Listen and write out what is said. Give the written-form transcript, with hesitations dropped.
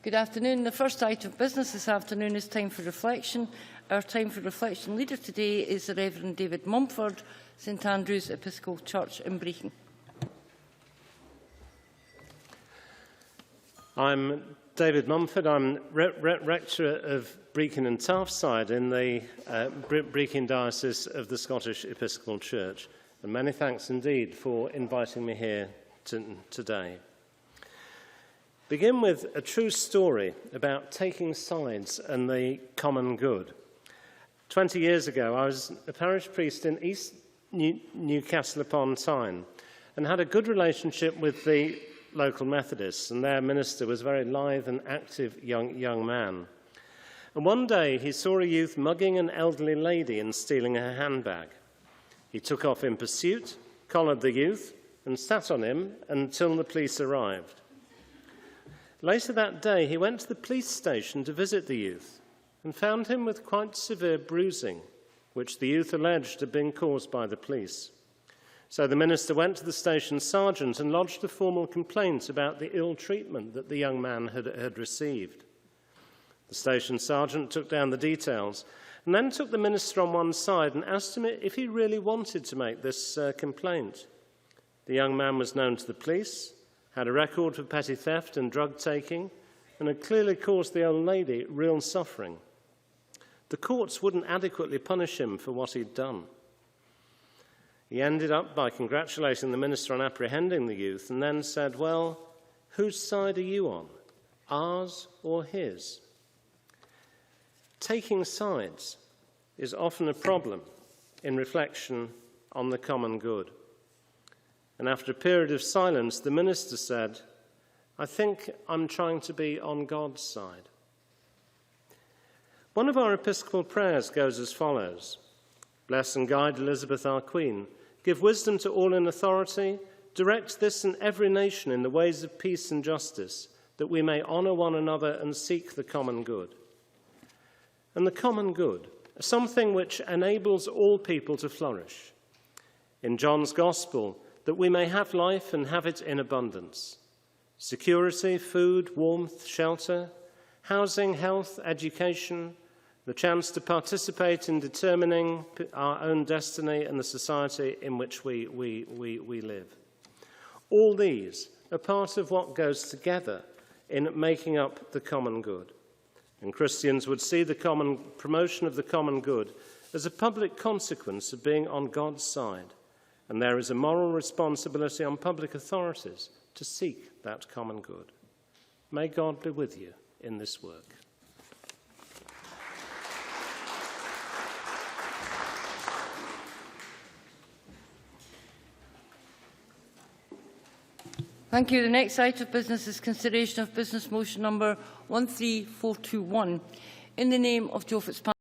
Good afternoon. The first item of business this afternoon is time for reflection. Our time for reflection leader today is the Reverend David Mumford, St Andrew's Episcopal Church in Brechin. I'm David Mumford. I'm Rector of Brechin and Taffside in the Brechin Diocese of the Scottish Episcopal Church. And many thanks indeed for inviting me here today. Begin with a true story about taking sides and the common good. 20 years ago, I was a parish priest in East Newcastle upon Tyne and had a good relationship with the local Methodists, and their minister was a very lithe and active young man. And one day he saw a youth mugging an elderly lady and stealing her handbag. He took off in pursuit, collared the youth, and sat on him until the police arrived. Later that day, he went to the police station to visit the youth and found him with quite severe bruising, which the youth alleged had been caused by the police. So the minister went to the station sergeant and lodged a formal complaint about the ill treatment that the young man had received. The station sergeant took down the details and then took the minister on one side and asked him if he really wanted to make this complaint. The young man was known to the police, had a record for petty theft and drug taking, and had clearly caused the old lady real suffering. The courts wouldn't adequately punish him for what he'd done. He ended up by congratulating the minister on apprehending the youth and then said, "Well, whose side are you on, ours or his?" Taking sides is often a problem in reflection on the common good. And after a period of silence, the minister said, "I think I'm trying to be on God's side." One of our episcopal prayers goes as follows: "Bless and guide Elizabeth our Queen, give wisdom to all in authority, direct this and every nation in the ways of peace and justice, that we may honour one another and seek the common good." And the common good, something which enables all people to flourish. In John's Gospel, that we may have life and have it in abundance. Security, food, warmth, shelter, housing, health, education, the chance to participate in determining our own destiny and the society in which we live. All these are part of what goes together in making up the common good. And Christians would see the promotion of the common good as a public consequence of being on God's side. And there is a moral responsibility on public authorities to seek that common good. May God be with you in this work. Thank you. The next item of business is consideration of business motion number 13421. In the name of Joe Fitzpatrick.